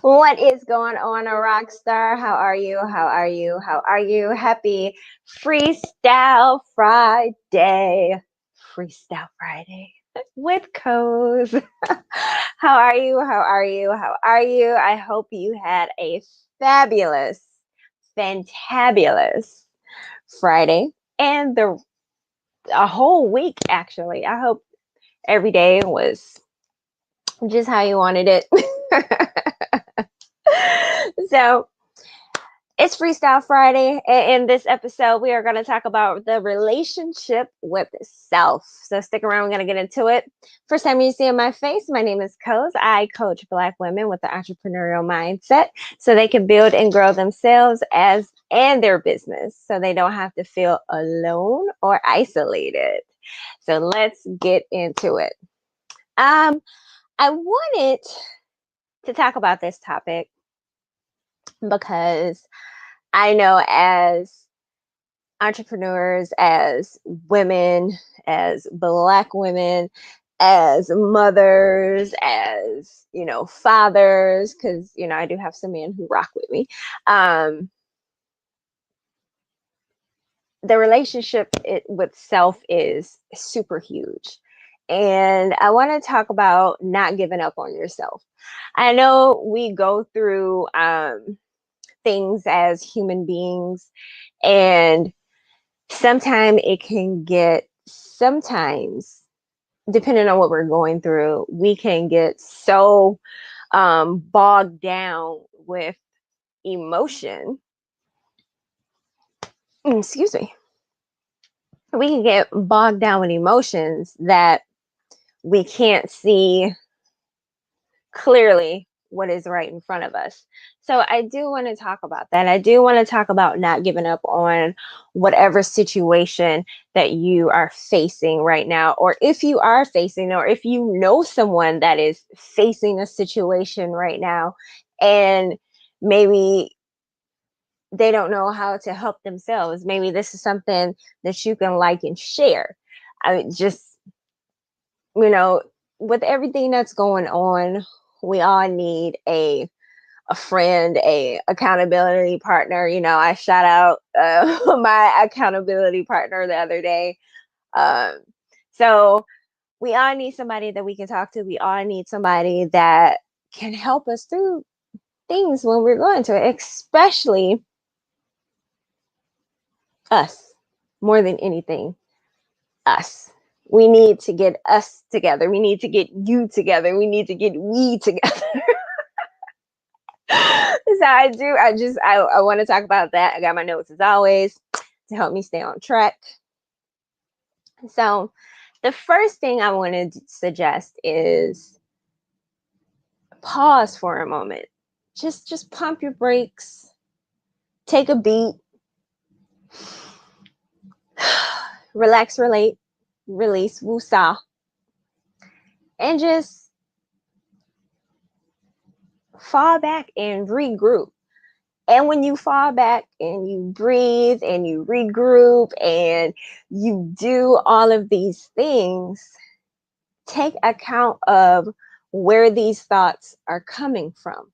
What is going on, a rock star? How are you? How are you? How are you? Happy Freestyle Friday. Freestyle Friday with Coz. How are you? How are you? How are you? I hope you had a fabulous, fantabulous Friday and the a whole week actually. I hope every day was just how you wanted it. So it's Freestyle Friday. And in this episode, we are going to talk about the relationship with self. So stick around, we're going to get into it. First time you see my face, my name is Coz. I coach Black women with the entrepreneurial mindset so they can build and grow themselves as and their business so they don't have to feel alone or isolated. So let's get into it. I wanted to talk about this topic because I know as entrepreneurs, as women, as Black women, as mothers, as, fathers, because, I do have some men who rock with me. The relationship with self is super huge. And I want to talk about not giving up on yourself. I know we go through things as human beings, and sometimes depending on what we're going through, we can get so bogged down with emotion. Excuse me. We can get bogged down with emotions that we can't see clearly what is right in front of us. So I do want to talk about that. I do want to talk about not giving up on whatever situation that you are facing right now, or if you are facing, or if you know someone that is facing a situation right now and maybe they don't know how to help themselves. Maybe this is something that you can like and share. I just, you know, with everything that's going on, we all need a friend, a accountability partner. I shout out my accountability partner the other day. Um, so we all need somebody that we can talk to. We all need somebody that can help us through things when we're going to it, especially us more than anything. Us. We need to get us together. We need to get you together. We need to get we together. So I want to talk about that. I got my notes as always to help me stay on track. So the first thing I want to suggest is pause for a moment. Just pump your brakes, take a beat, relax, relate, release, woosah, and just fall back and regroup. And when you fall back and you breathe and you regroup and you do all of these things, take account of where these thoughts are coming from.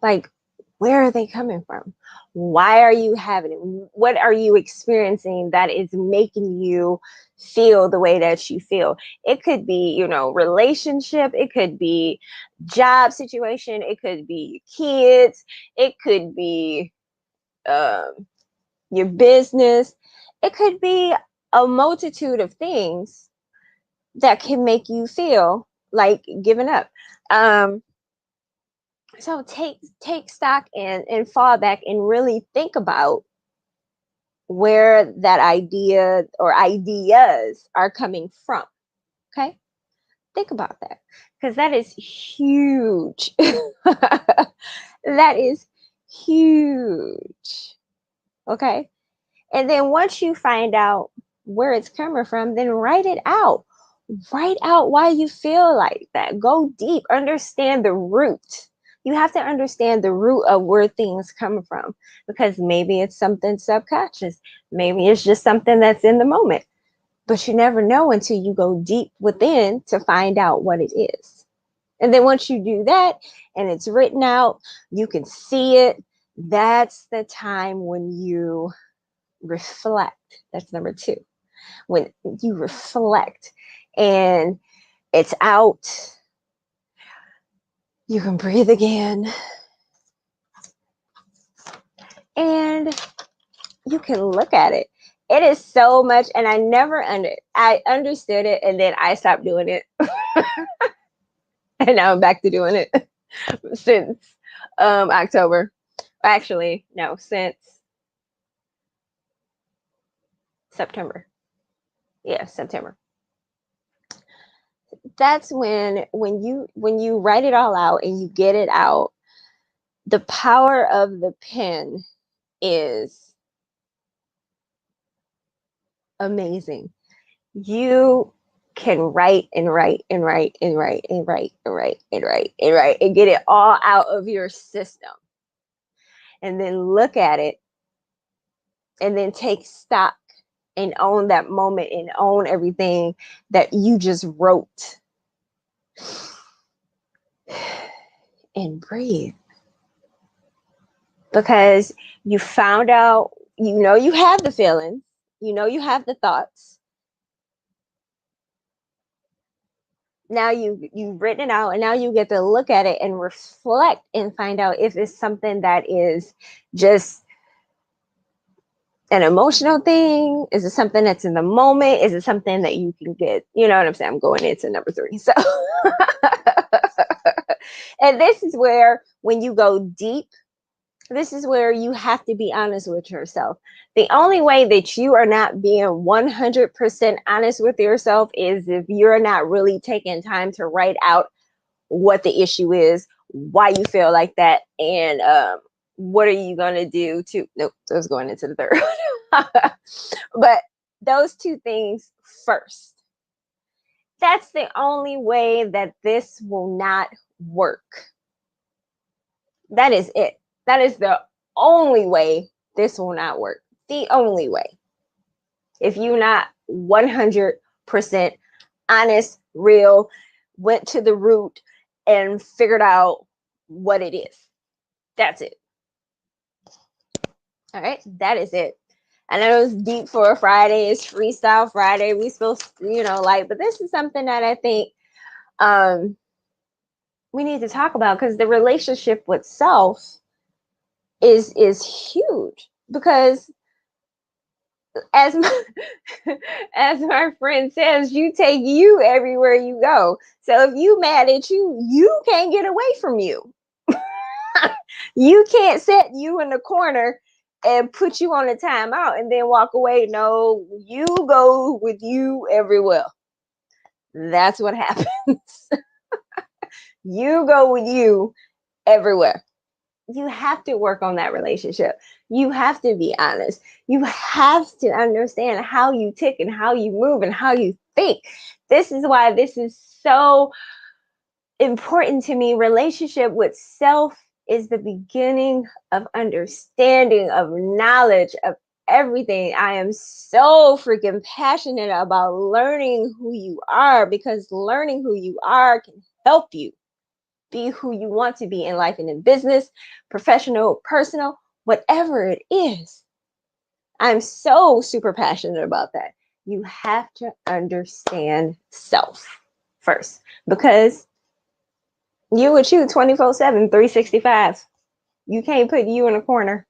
Like, where are they coming from? Why are you having it? What are you experiencing that is making you feel the way that you feel? It could be, relationship. It could be job situation. It could be kids. It could be your business. It could be a multitude of things that can make you feel like giving up. So take stock and fall back and really think about where that idea or ideas are coming from. Okay? Think about that because that is huge. That is huge. Okay? And then once you find out where it's coming from, then write it out. Write out why you feel like that. Go deep. Understand the root. You have to understand the root of where things come from because maybe it's something subconscious. Maybe it's just something that's in the moment. But you never know until you go deep within to find out what it is. And then once you do that and it's written out, you can see it. That's the time when you reflect. That's number two. When you reflect and it's out, you can breathe again. And you can look at it. It is so much, and I understood it, and then I stopped doing it. And now I'm back to doing it since October. Actually, no, since September. Yeah, September. That's when you write it all out and you get it out, the power of the pen is amazing. You can write and write and write and write and write and write and write and write and get it all out of your system. And then look at it and then take stock and own that moment and own everything that you just wrote. And breathe. Because you found out, you have the feelings, you have the thoughts. Now you've written it out, and now you get to look at it and reflect and find out if it's something that is just an emotional thing. Is it something that's in the moment? Is it something that you can get, you know what I'm saying? I'm going into number 3. So and this is where, when you go deep, this is where you have to be honest with yourself. The only way that you are not being 100% honest with yourself is if you're not really taking time to write out what the issue is, why you feel like that, and what are you going to do to, nope, I was going into the third. But those two things first. That's the only way that this will not work. That is it. That is the only way this will not work. The only way. If you're not 100% honest, real, went to the root and figured out what it is. That's it. All right. That is it. I know it's deep for a Friday. It's Freestyle Friday. We supposed to, but this is something that I think we need to talk about, because the relationship with self is huge. Because as my, as my friend says, you take you everywhere you go. So if you mad at you can't get away from you. You can't set you in the corner and put you on a timeout and then walk away. No, you go with you everywhere. That's what happens. You go with you everywhere. You have to work on that relationship. You have to be honest. You have to understand how you tick and how you move and how you think. This is why this is so important to me. Relationship with self is the beginning of understanding, of knowledge, of everything. I am so freaking passionate about learning who you are, because learning who you are can help you be who you want to be in life and in business, professional, personal, whatever it is. I'm so super passionate about that. You have to understand self first, because you with you 24/7, 365. You can't put you in a corner.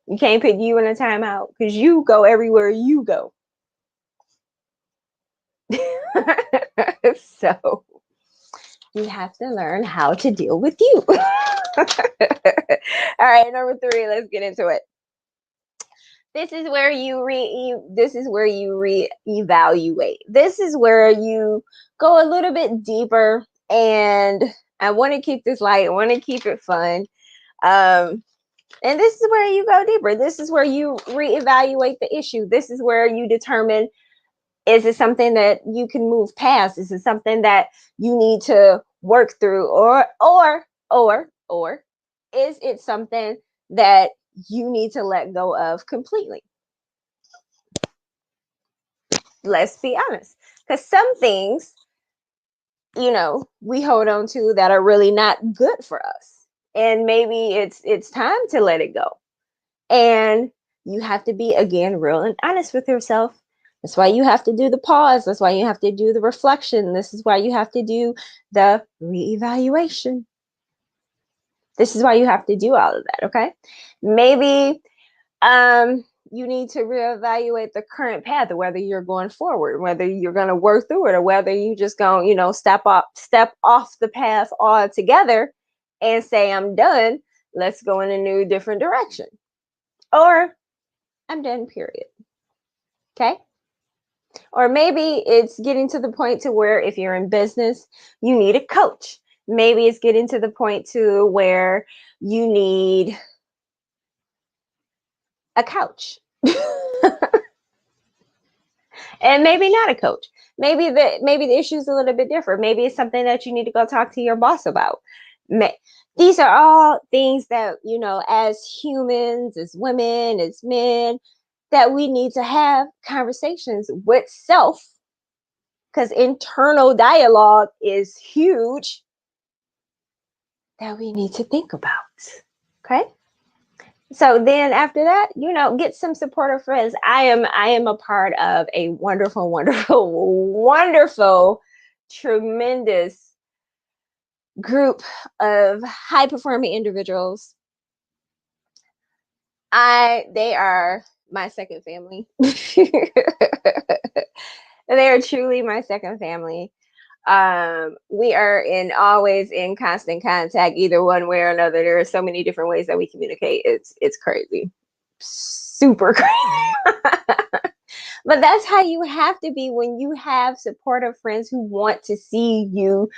You can't put you in a timeout, because you go everywhere you go. So you have to learn how to deal with you. All right, number 3, let's get into it. This is where you reevaluate. This is where you go a little bit deeper, and I want to keep this light. I want to keep it fun. And this is where you go deeper. This is where you reevaluate the issue. This is where you determine, is it something that you can move past? Is it something that you need to work through? Or is it something that you need to let go of completely? Let's be honest. Because some things we hold on to that are really not good for us. And maybe it's time to let it go. And you have to be, again, real and honest with yourself. That's why you have to do the pause. That's why you have to do the reflection. This is why you have to do the reevaluation. This is why you have to do all of that, okay? Maybe you need to reevaluate the current path, whether you're going forward, whether you're going to work through it, or whether you just going, step off the path altogether and say, I'm done. Let's go in a new, different direction. Or I'm done, period. Okay. Or maybe it's getting to the point to where if you're in business, you need a coach. Maybe it's getting to the point to where you need a couch. And maybe not a coach. Maybe the issue is a little bit different. Maybe it's something that you need to go talk to your boss about. These are all things that, as humans, as women, as men, that we need to have conversations with self, because internal dialogue is huge, that we need to think about. Okay. So then after that, get some supportive friends. I am a part of a wonderful, wonderful, wonderful, tremendous group of high performing individuals. They are my second family. They are truly my second family. We are always in constant contact, either one way or another. There are so many different ways that we communicate. It's crazy, super crazy. But that's how you have to be when you have supportive friends who want to see you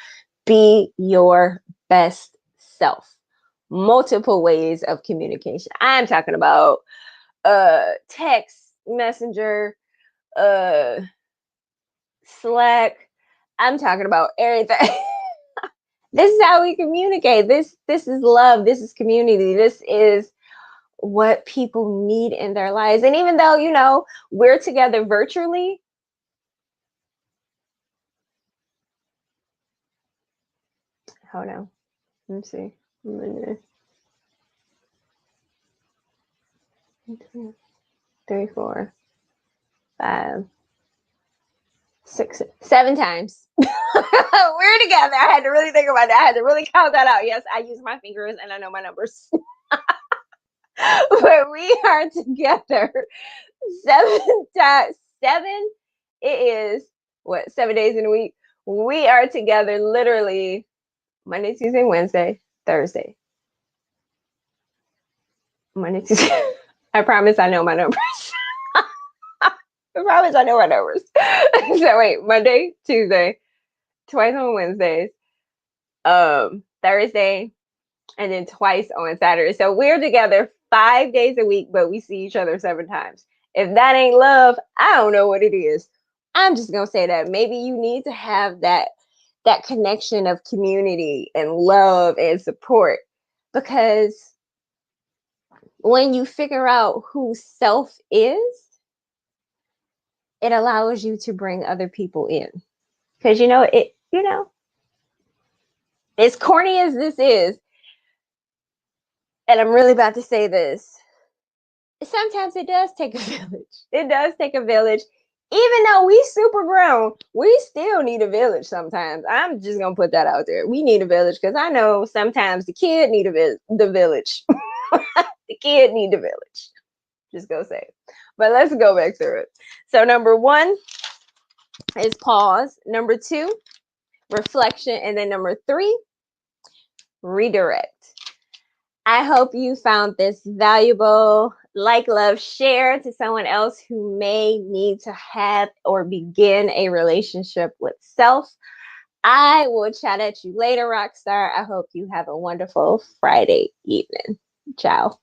be your best self. Multiple ways of communication. I'm talking about text, messenger, Slack. I'm talking about everything. This is how we communicate. This is love. This is community. This is what people need in their lives. And even though, we're together virtually, hold on. Let me see. 3, 4, 5, 6, 7 times. We're together. I had to really think about that. I had to really count that out. Yes, I use my fingers and I know my numbers. But we are together 7 times. 7. It is 7 days in a week. We are together literally Monday, Tuesday, Wednesday, Thursday. Monday, Tuesday. I promise I know my numbers. I promise I know my numbers. So wait, Monday, Tuesday, twice on Wednesdays, Thursday, and then twice on Saturday. So we're together 5 days a week, but we see each other 7 times. If that ain't love, I don't know what it is. I'm just gonna say that maybe you need to have that connection of community and love and support, because when you figure out who self is, it allows you to bring other people in. Because as corny as this is, and I'm really about to say this, sometimes it does take a village. It does take a village. Even though we super grown, we still need a village sometimes. I'm just gonna put that out there. We need a village, because I know sometimes the kid need the village. The kid need the village. Just go say it. But let's go back through it. So number 1 is pause. Number 2, reflection. And then number 3, redirect. I hope you found this valuable. Like, love, share to someone else who may need to have or begin a relationship with self. I will chat at you later, Rockstar. I hope you have a wonderful Friday evening. Ciao.